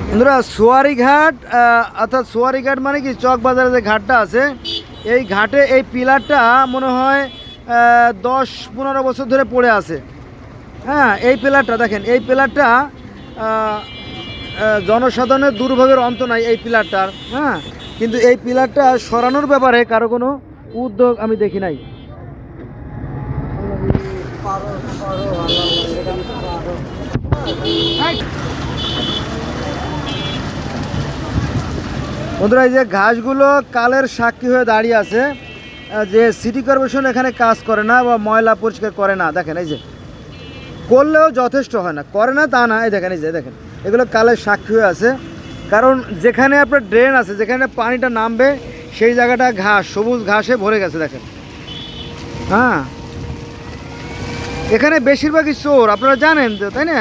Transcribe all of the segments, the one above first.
বন্ধুরা সোয়ারিঘাট অর্থাৎ সোয়ারিঘাট মানে কি চকবাজারে যে ঘাটটা আছে এই ঘাটে এই পিলারটা মনে হয় 10-15 বছর ধরে পড়ে আছে। হ্যাঁ, এই পিলারটা দেখেন, এই পিলারটা জনসাধারণের দুর্ভোগের অন্ত নাই এই পিলারটার। হ্যাঁ, কিন্তু এই পিলারটা সরানোর ব্যাপারে কারো কোনো উদ্যোগ আমি দেখি নাই। বন্ধুরা, এই যে ঘাসগুলো কালের সাক্ষী হয়ে দাঁড়িয়ে আছে যে সিটি কর্পোরেশন এখানে কাজ করে না বা ময়লা পরিষ্কার করে না। দেখেন, এই যে করলেও যথেষ্ট হয় না, করে না তা না, এই দেখেন, এই যে দেখেন এগুলো কালের সাক্ষী হয়ে আছে। কারণ যেখানে আপনার ড্রেন আছে, যেখানে পানিটা নামবে সেই জায়গাটা ঘাস, সবুজ ঘাসে ভরে গেছে দেখেন। হ্যাঁ, এখানে বেশিরভাগই চোর, আপনারা জানেন তো, তাই না?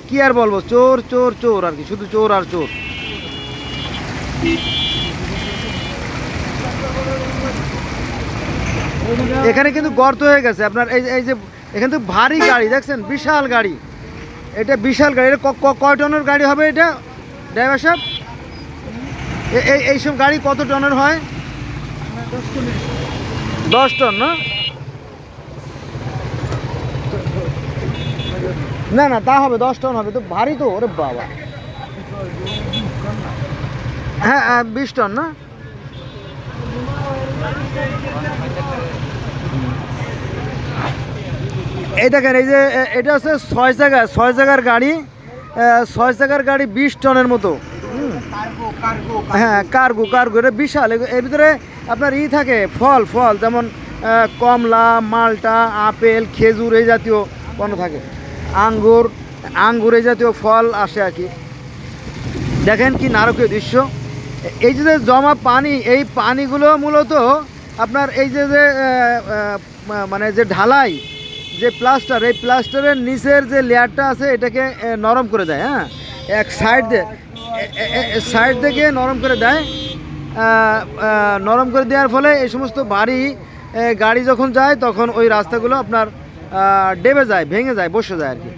কি আর বলবো, চোর চোর চোর আর কি, শুধু চোর আর চোর। এখানে কিন্তু গর্ত হয়ে গেছে আপনার, এই যে এখানে তো ভারী গাড়ি দেখছেন, বিশাল গাড়ি, এটা বিশাল গাড়ি। এটা কয় টনের গাড়ি হবে এটা ড্রাইভার সাহেব? এইসব গাড়ি কত টনের হয়? 10 টন না? না না, তা হবে 10 টন হবে তো, ভারী তো, ওরে বাবা। হ্যাঁ 20 টন না? এই দেখেন, এই যে এটা হচ্ছে 6 চাকার গাড়ি, 6 চাকার গাড়ি 20 টনের মতো। হ্যাঁ, কার্গো এটা বিশাল। এর ভিতরে আপনার থাকে ফল যেমন কমলা, মালটা, আপেল, খেজুর এই জাতীয় পণ্য থাকে, আঙ্গুর এই জাতীয় ফল আসে আর কি। দেখেন কি নারকীয় দৃশ্য। এই যে জমা পানি, এই পানিগুলো মূলত আপনার এই যে মানে যে ঢালাই, যে প্লাস্টার, এই প্লাস্টারের নিচের যে লেয়ারটা আছে এটাকে নরম করে দেয়। হ্যাঁ, এক সাইড থেকে নরম করে দেয়। নরম করে দেওয়ার ফলে এই সমস্ত ভারী গাড়ি যখন যায় তখন ওই রাস্তাগুলো আপনার ডেবে যায়, ভেঙে যায়, বসে যায় আর কি।